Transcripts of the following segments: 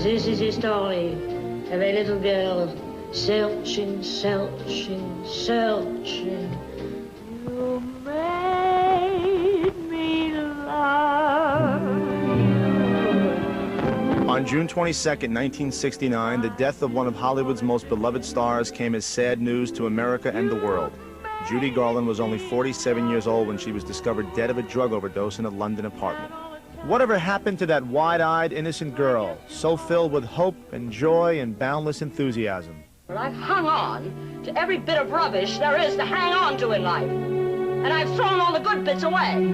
This is a story of a little girl searching, searching, searching. You made me love you. On June 22nd, 1969, the death of one of Hollywood's most beloved stars came as sad news to America and the world. Judy Garland was only 47 years old when she was discovered dead of a drug overdose in a London apartment. Whatever happened to that wide-eyed, innocent girl, so filled with hope and joy and boundless enthusiasm? Well, I've hung on to every bit of rubbish there is to hang on to in life. And I've thrown all the good bits away.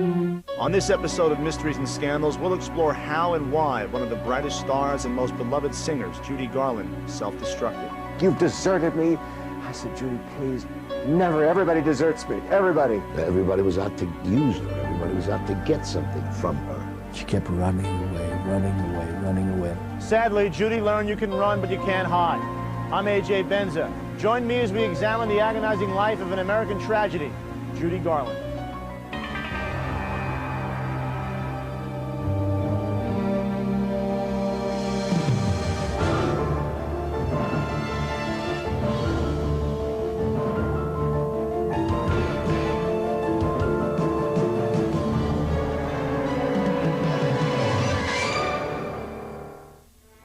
On this episode of Mysteries and Scandals, we'll explore how and why one of the brightest stars and most beloved singers, Judy Garland, self-destructed. You've deserted me. I said, Judy, please, never. Everybody deserts me. Everybody. Everybody was out to use her. Everybody was out to get something from her. She kept running away, running away, running away. Sadly, Judy learned you can run, but you can't hide. I'm A.J. Benza. Join me as we examine the agonizing life of an American tragedy, Judy Garland.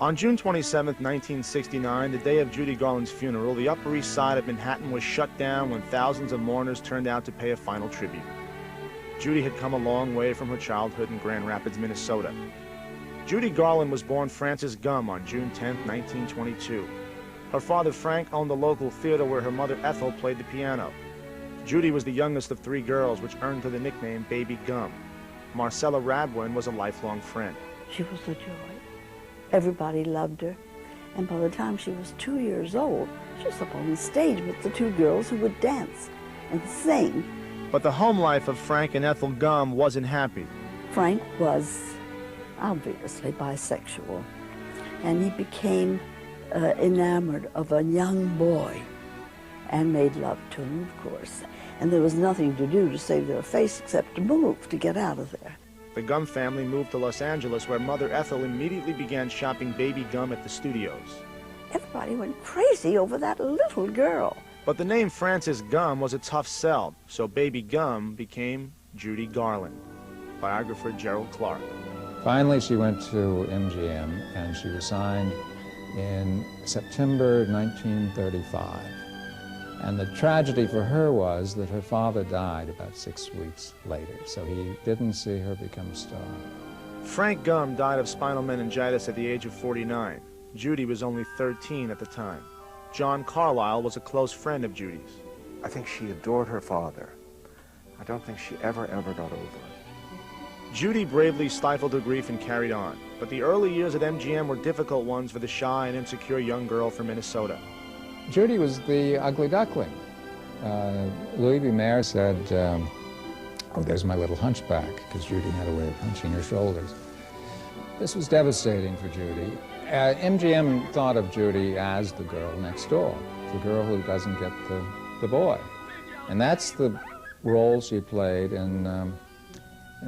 On June 27, 1969, the day of Judy Garland's funeral, the Upper East Side of Manhattan was shut down when thousands of mourners turned out to pay a final tribute. Judy had come a long way from her childhood in Grand Rapids, Minnesota. Judy Garland was born Frances Gumm on June 10, 1922. Her father, Frank, owned a local theater where her mother, Ethel, played the piano. Judy was the youngest of three girls, which earned her the nickname Baby Gumm. Marcella Radwin was a lifelong friend. She was a joy. Everybody loved her, and by the time she was 2 years old, she was up on the stage with the two girls who would dance and sing. But the home life of Frank and Ethel Gumm wasn't happy. Frank was obviously bisexual, and he became enamored of a young boy and made love to him, of course. And there was nothing to do to save their face except to move, to get out of there. The Gumm family moved to Los Angeles, where Mother Ethel immediately began shopping Baby Gumm at the studios. Everybody went crazy over that little girl. But the name Frances Gumm was a tough sell, so Baby Gumm became Judy Garland. Biographer Gerald Clark. Finally, she went to MGM, and she was signed in September 1935. And the tragedy for her was that her father died about 6 weeks later, so he didn't see her become a star. Frank Gumm died of spinal meningitis at the age of 49. Judy was only 13 at the time. John Carlyle was a close friend of Judy's. I think she adored her father. I don't think she ever got over it. Judy bravely stifled her grief and carried on, but the early years at MGM were difficult ones for the shy and insecure young girl from Minnesota. Judy was the ugly duckling. Louis B. Mayer said, oh, there's my little hunchback, because Judy had a way of hunching her shoulders. This was devastating for Judy. MGM thought of Judy as the girl next door, the girl who doesn't get the boy. And that's the role she played in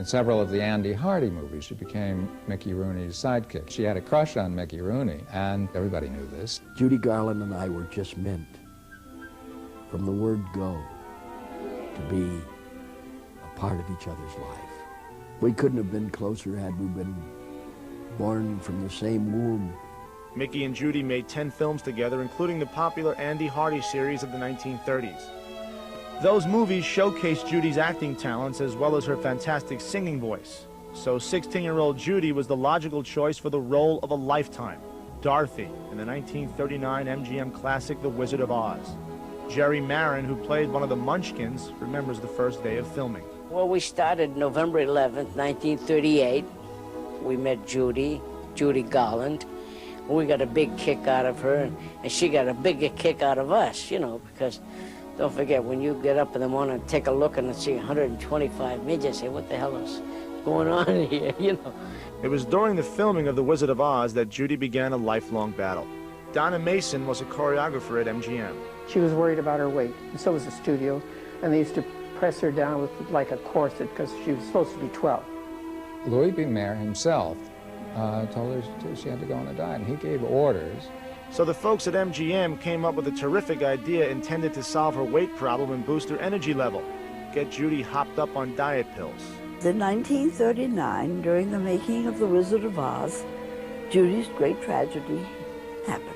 several of the Andy Hardy movies. She became Mickey Rooney's sidekick. She had a crush on Mickey Rooney, and everybody knew this. Judy Garland and I were just meant, from the word go, to be a part of each other's life. We couldn't have been closer had we been born from the same womb. Mickey and Judy made 10 films together, including the popular Andy Hardy series of the 1930s. Those movies showcased Judy's acting talents as well as her fantastic singing voice. So 16-year-old Judy was the logical choice for the role of a lifetime, Dorothy, in the 1939 MGM classic The Wizard of Oz. Jerry Marin, who played one of the Munchkins, remembers the first day of filming. Well, we started November 11th, 1938. We met Judy Garland. We got a big kick out of her, and she got a bigger kick out of us, you know, because don't forget, when you get up in the morning and take a look and see 125 midgets, say, what the hell is going on here, you know? It was during the filming of The Wizard of Oz that Judy began a lifelong battle. Donna Mason was a choreographer at MGM. She was worried about her weight, and so was the studio, and they used to press her down with like a corset because she was supposed to be 12. Louis B. Mayer himself told her she had to go on a diet, and he gave orders. So the folks at MGM came up with a terrific idea intended to solve her weight problem and boost her energy level. Get Judy hopped up on diet pills. In 1939, during the making of The Wizard of Oz, Judy's great tragedy happened.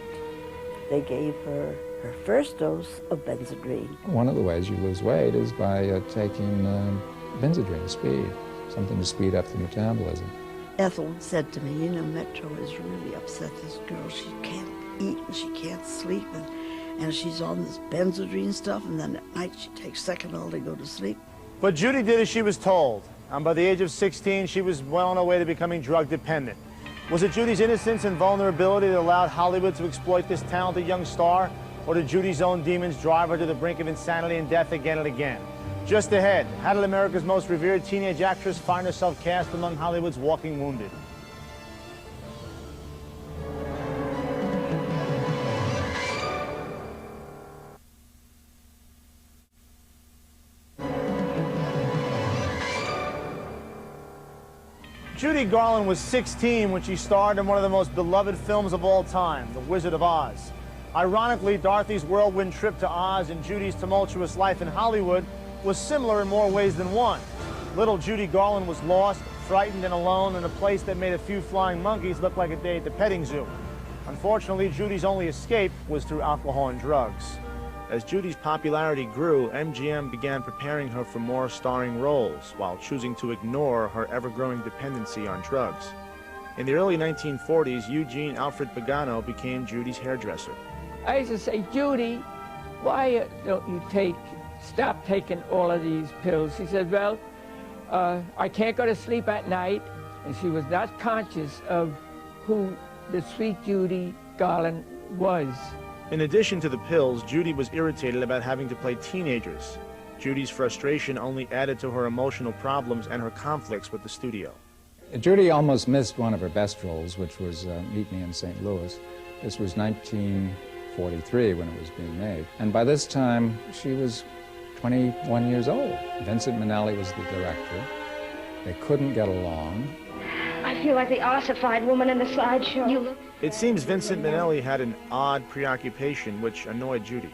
They gave her her first dose of Benzedrine. One of the ways you lose weight is by taking Benzedrine, speed, something to speed up the metabolism. Ethel said to me, you know, Metro has really upset this girl. She can't eat and she can't sleep, and she's on this Benzedrine stuff, and then at night she takes Seconal to go to sleep. But Judy did as she was told, and by the age of 16, she was well on her way to becoming drug dependent. Was it Judy's innocence and vulnerability that allowed Hollywood to exploit this talented young star? Or did Judy's own demons drive her to the brink of insanity and death again and again? Just ahead, how did America's most revered teenage actress find herself cast among Hollywood's walking wounded? Judy Garland was 16 when she starred in one of the most beloved films of all time, The Wizard of Oz. Ironically, Dorothy's whirlwind trip to Oz and Judy's tumultuous life in Hollywood was similar in more ways than one. Little Judy Garland was lost, frightened, and alone in a place that made a few flying monkeys look like a day at the petting zoo. Unfortunately, Judy's only escape was through alcohol and drugs. As Judy's popularity grew, MGM began preparing her for more starring roles, while choosing to ignore her ever-growing dependency on drugs. In the early 1940s, Eugene Alfred Pagano became Judy's hairdresser. I used to say, Judy, why don't you stop taking all of these pills? She said, well, I can't go to sleep at night. And she was not conscious of who the sweet Judy Garland was. In addition to the pills, Judy was irritated about having to play teenagers. Judy's frustration only added to her emotional problems and her conflicts with the studio. Judy almost missed one of her best roles, which was Meet Me in St. Louis. This was 1943 when it was being made. And by this time, she was 21 years old. Vincent Minnelli was the director. They couldn't get along. I feel like the ossified woman in the sideshow. It seems Vincent Minnelli had an odd preoccupation which annoyed Judy.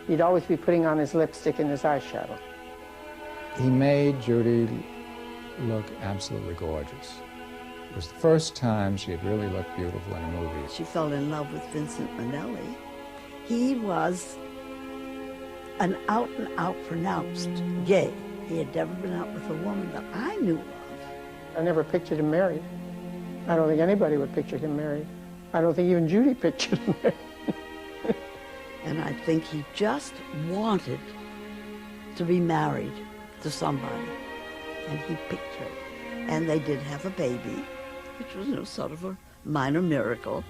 He'd always be putting on his lipstick and his eyeshadow. He made Judy look absolutely gorgeous. It was the first time she had really looked beautiful in a movie. She fell in love with Vincent Minnelli. He was an out-and-out pronounced gay. He had never been out with a woman that I knew of. I never pictured him married. I don't think anybody would picture him married. I don't think even Judy pictured him married. And I think he just wanted to be married to somebody. And he picked her. And they did have a baby, which was, you know, sort of a minor miracle.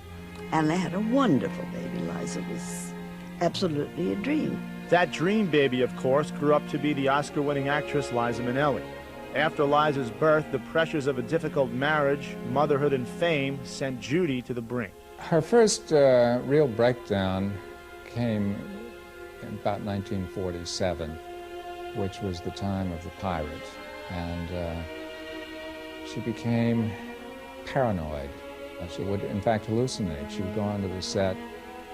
And they had a wonderful baby. Liza was absolutely a dream. That dream baby, of course, grew up to be the Oscar-winning actress Liza Minnelli. After Liza's birth, the pressures of a difficult marriage, motherhood, and fame sent Judy to the brink. Her first real breakdown came in about 1947, which was the time of the pirate. And she became paranoid. She would, in fact, hallucinate. She would go onto the set,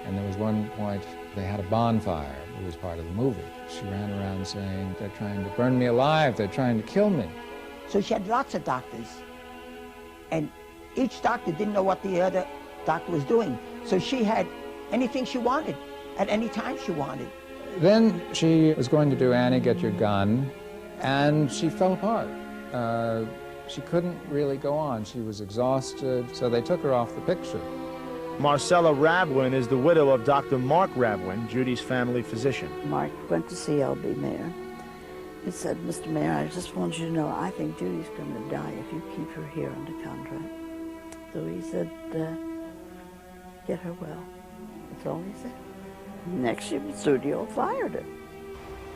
and there was one point they had a bonfire. It was part of the movie. She ran around saying, they're trying to burn me alive, they're trying to kill me. So she had lots of doctors, and each doctor didn't know what the other doctor was doing. So she had anything she wanted, at any time she wanted. Then she was going to do Annie, Get Your Gun, and she fell apart. She couldn't really go on. She was exhausted, so they took her off the picture. Marcella Rabwin is the widow of Dr. Mark Rabwin, Judy's family physician. Mark went to see L.B. Mayer. He said, Mr. Mayer, I just want you to know, I think Judy's going to die if you keep her here under contract. So he said, get her well. That's all he said. Next year, the studio fired her.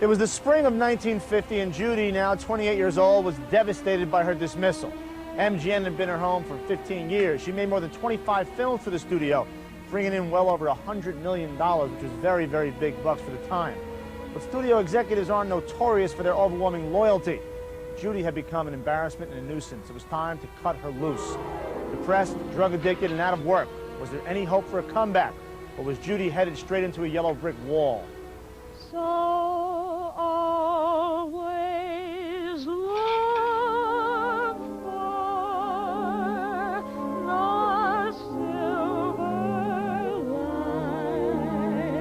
It was the spring of 1950, and Judy, now 28 years old, was devastated by her dismissal. MGM had been her home for 15 years. She made more than 25 films for the studio, bringing in well over $100 million, which was very, very big bucks for the time. But studio executives aren't notorious for their overwhelming loyalty. Judy had become an embarrassment and a nuisance. It was time to cut her loose. Depressed, drug addicted, and out of work, was there any hope for a comeback? Or was Judy headed straight into a yellow brick wall? So always look for the silver lining.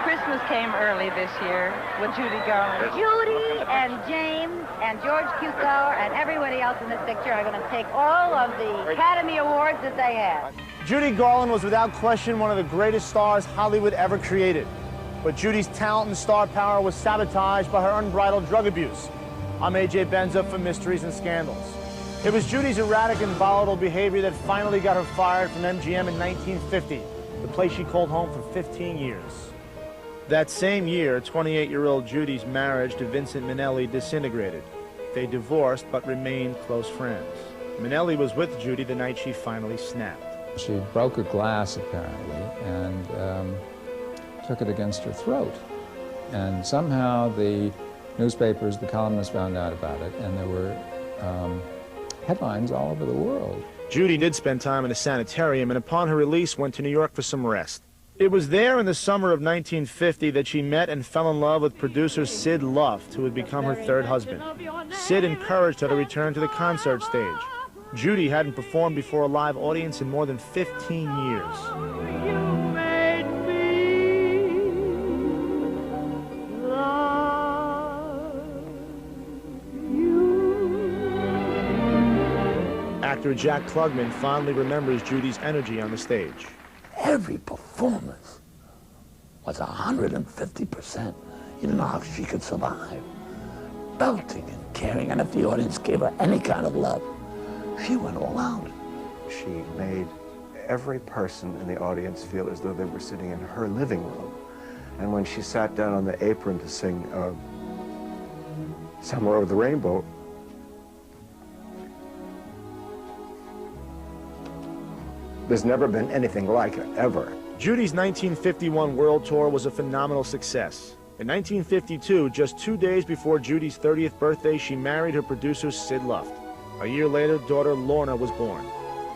Christmas came early this year with Judy Garland. Judy and James and George Cukor and everybody else in this picture are going to take all of the Academy Awards that they have. Judy Garland was without question one of the greatest stars Hollywood ever created. But Judy's talent and star power was sabotaged by her unbridled drug abuse. I'm A.J. Benza for Mysteries and Scandals. It was Judy's erratic and volatile behavior that finally got her fired from MGM in 1950, the place she called home for 15 years. That same year, 28-year-old Judy's marriage to Vincent Minnelli disintegrated. They divorced but remained close friends. Minnelli was with Judy the night she finally snapped. She broke a glass, apparently, and took it against her throat. And somehow the newspapers, the columnists found out about it, and there were headlines all over the world. Judy did spend time in a sanitarium, and upon her release went to New York for some rest. It was there in the summer of 1950 that she met and fell in love with producer Sid Luft, who would become her third husband. Sid encouraged her to return to the concert stage. Judy hadn't performed before a live audience in more than 15 years. Actor Jack Klugman fondly remembers Judy's energy on the stage. Every performance was 150%. You didn't know how she could survive. Belting and caring, and if the audience gave her any kind of love, she went all out. She made every person in the audience feel as though they were sitting in her living room. And when she sat down on the apron to sing Somewhere Over the Rainbow, there's never been anything like it, ever. Judy's 1951 world tour was a phenomenal success. In 1952, just 2 days before Judy's 30th birthday, she married her producer, Sid Luft. A year later, daughter Lorna was born.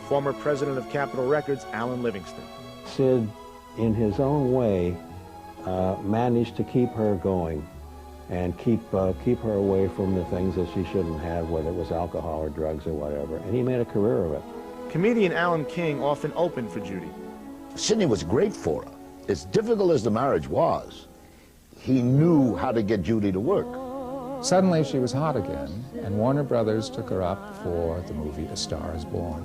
Former president of Capitol Records, Alan Livingston. Sid, in his own way, managed to keep her going and keep her away from the things that she shouldn't have, whether it was alcohol or drugs or whatever. And he made a career of it. Comedian Alan King often opened for Judy. Sidney was great for her. As difficult as the marriage was, he knew how to get Judy to work. Suddenly she was hot again, and Warner Brothers took her up for the movie A Star is Born.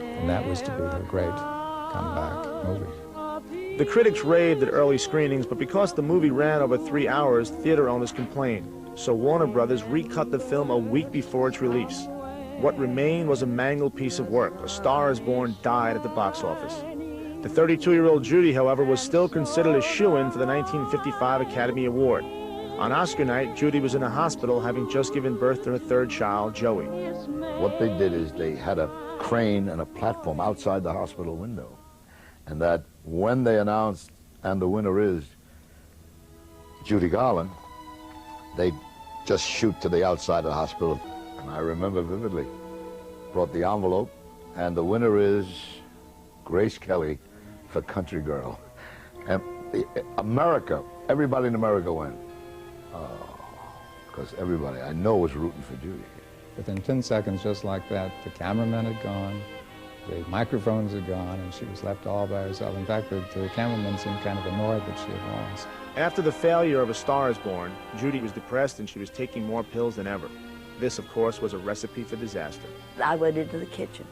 And that was to be her great comeback movie. The critics raved at early screenings, but because the movie ran over 3 hours, theater owners complained. So Warner Brothers recut the film a week before its release. What remained was a mangled piece of work. A Star is Born died at the box office. The 32-year-old Judy, however, was still considered a shoo-in for the 1955 Academy Award. On Oscar night, Judy was in a hospital having just given birth to her third child, Joey. What they did is they had a crane and a platform outside the hospital window. And that when they announced, and the winner is Judy Garland, they just shoot to the outside of the hospital. And I remember vividly, brought the envelope, and the winner is Grace Kelly for Country Girl. And America, everybody in America went, oh, because everybody I know was rooting for Judy. Within 10 seconds, just like that, the cameramen had gone, the microphones had gone, and she was left all by herself. In fact, the cameraman seemed kind of annoyed that she had lost. After the failure of A Star is Born, Judy was depressed and she was taking more pills than ever. This, of course, was a recipe for disaster. I went into the kitchen.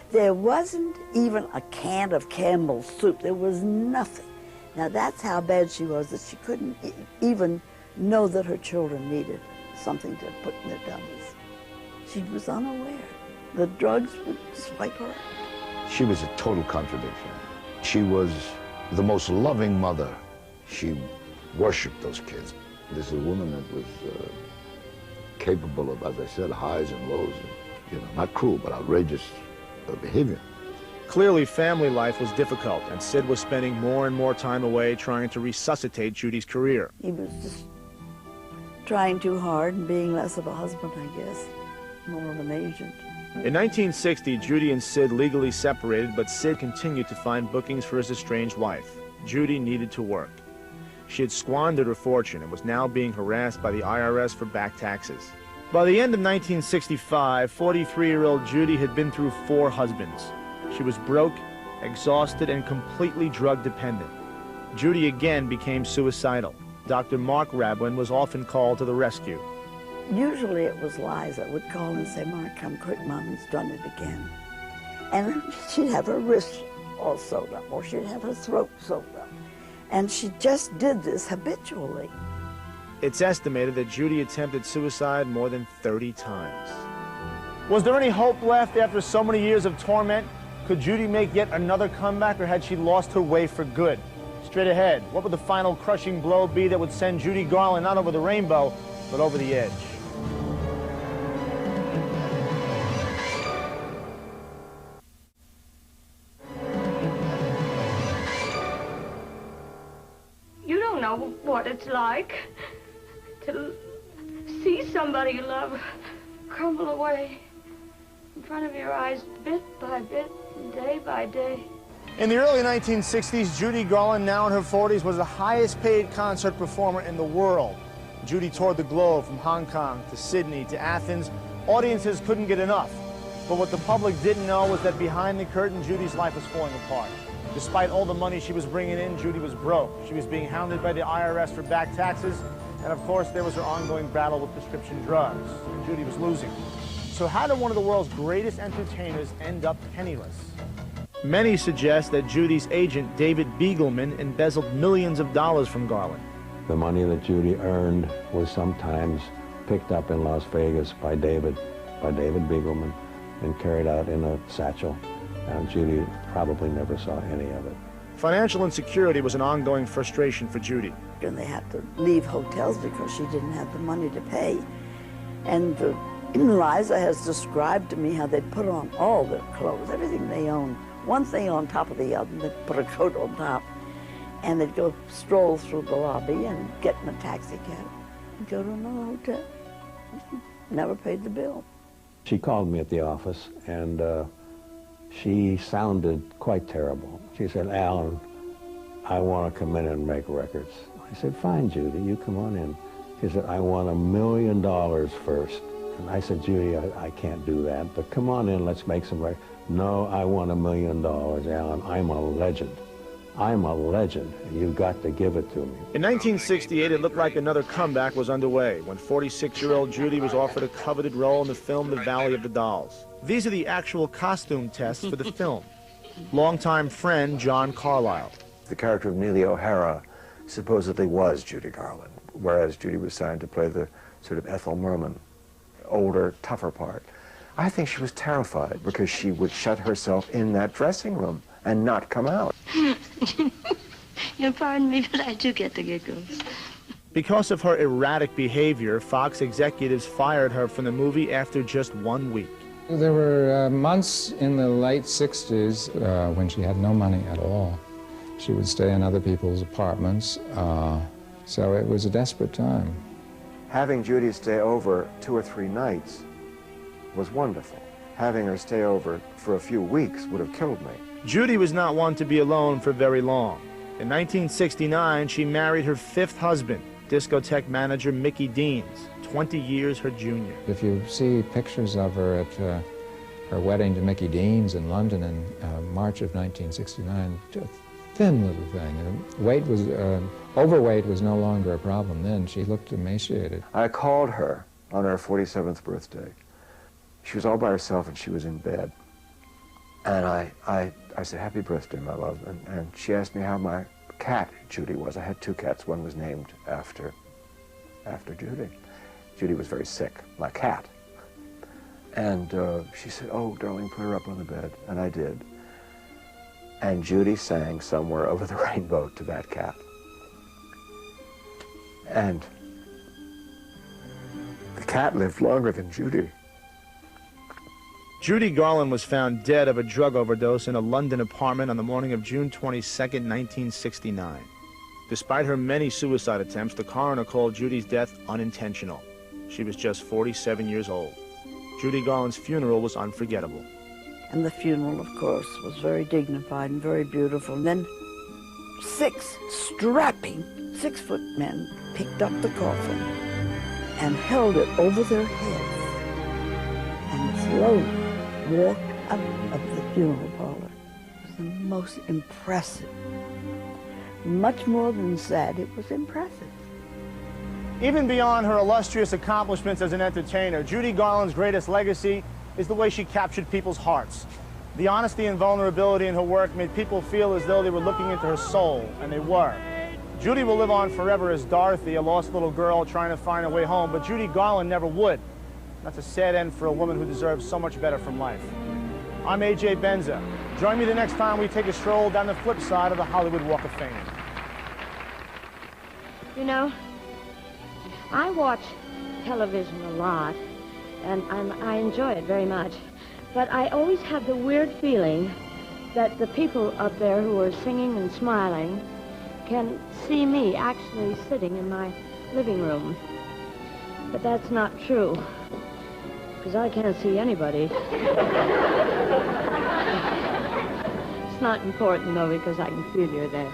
There wasn't even a can of Campbell's soup. There was nothing. Now, that's how bad she was, that she couldn't even know that her children needed something to put in their tummies. She was unaware. The drugs would swipe her out. She was a total contradiction. She was the most loving mother. She worshipped those kids. This is a woman that was capable of, as I said, highs and lows, and, not cruel, but outrageous behavior. Clearly, family life was difficult, and Sid was spending more and more time away trying to resuscitate Judy's career. He was just trying too hard and being less of a husband, I guess, more of an agent. In 1960, Judy and Sid legally separated, but Sid continued to find bookings for his estranged wife. Judy needed to work. She had squandered her fortune and was now being harassed by the IRS for back taxes. By the end of 1965, 43-year-old Judy had been through 4 husbands. She was broke, exhausted, and completely drug-dependent. Judy again became suicidal. Dr. Mark Rabwin was often called to the rescue. Usually it was Liza would call and say, "Mark, come quick, Mommy's done it again." And she'd have her wrist all sewed up, or she'd have her throat sewed up. And she just did this habitually. It's estimated that Judy attempted suicide more than 30 times. Was there any hope left after so many years of torment? Could Judy make yet another comeback, or had she lost her way for good? Straight ahead, what would the final crushing blow be that would send Judy Garland not over the rainbow, but over the edge? You don't know what it's like to see somebody you love crumble away in front of your eyes, bit by bit, day by day. In the early 1960s, Judy Garland, now in her 40s, was the highest paid concert performer in the world. Judy toured the globe from Hong Kong to Sydney to Athens. Audiences couldn't get enough. But what the public didn't know was that behind the curtain, Judy's life was falling apart. Despite all the money she was bringing in, Judy was broke. She was being hounded by the IRS for back taxes. And of course, there was her ongoing battle with prescription drugs. And Judy was losing. So how did one of the world's greatest entertainers end up penniless? Many suggest that Judy's agent, David Beagleman, embezzled millions of dollars from Garland. The money that Judy earned was sometimes picked up in Las Vegas by David Beagleman, and carried out in a satchel. And Judy probably never saw any of it. Financial insecurity was an ongoing frustration for Judy. And they had to leave hotels because she didn't have the money to pay. And Liza has described to me how they put on all their clothes, everything they owned, one thing on top of the other. They'd put a coat on top, and they'd go stroll through the lobby and get in a taxi cab and go to another hotel. Never paid the bill. She called me at the office, and she sounded quite terrible. She said, "Alan, I want to come in and make records." I said, "Fine, Judy, you come on in." She said, "I want $1 million first." And I said, "Judy, I can't do that, but come on in, let's make some records." "No, I want $1 million, Alan. I'm a legend. I'm a legend, and you've got to give it to me." In 1968, it looked like another comeback was underway when 46-year-old Judy was offered a coveted role in the film The Valley of the Dolls. These are the actual costume tests for the film. Longtime friend John Carlyle. The character of Neely O'Hara supposedly was Judy Garland, whereas Judy was signed to play the sort of Ethel Merman, older, tougher part. I think she was terrified because she would shut herself in that dressing room and not come out. You pardon me, but I do get the giggles. Because of her erratic behavior, Fox executives fired her from the movie after just 1 week. There were months in the late 60s when she had no money at all. She would stay in other people's apartments, so it was a desperate time. Having Judy stay over 2 or 3 nights was wonderful. Having her stay over for a few weeks would have killed me. Judy was not one to be alone for very long. In 1969, she married her 5th husband, discotheque manager Mickey Deans, 20 years her junior. If you see pictures of her at her wedding to Mickey Deans in London in March of 1969, a thin little thing. And overweight was no longer a problem then. She looked emaciated. I called her on her 47th birthday. She was all by herself and she was in bed. And I said, "Happy birthday, my love." And she asked me how my cat, Judy, was. I had 2 cats. One was named after Judy. Judy was very sick, my cat. And she said, "Oh, darling, put her up on the bed." And I did. And Judy sang "Somewhere Over the Rainbow" to that cat. And the cat lived longer than Judy. Judy Garland was found dead of a drug overdose in a London apartment on the morning of June 22, 1969. Despite her many suicide attempts, the coroner called Judy's death unintentional. She was just 47 years old. Judy Garland's funeral was unforgettable. And the funeral, of course, was very dignified and very beautiful. And then 6 strapping 6-foot men picked up the coffin and held it over their heads and slowly walked out of the funeral parlor. It was the most impressive. Much more than sad, it was impressive. Even beyond her illustrious accomplishments as an entertainer, Judy Garland's greatest legacy is the way she captured people's hearts. The honesty and vulnerability in her work made people feel as though they were looking into her soul, and they were. Judy will live on forever as Dorothy, a lost little girl trying to find her way home, but Judy Garland never would. That's a sad end for a woman who deserves so much better from life. I'm A.J. Benza. Join me the next time we take a stroll down the flip side of the Hollywood Walk of Fame. You know, I watch television a lot, and I enjoy it very much. But I always have the weird feeling that the people up there who are singing and smiling can see me actually sitting in my living room. But that's not true, because I can't see anybody. It's not important, though, because I can feel you're there.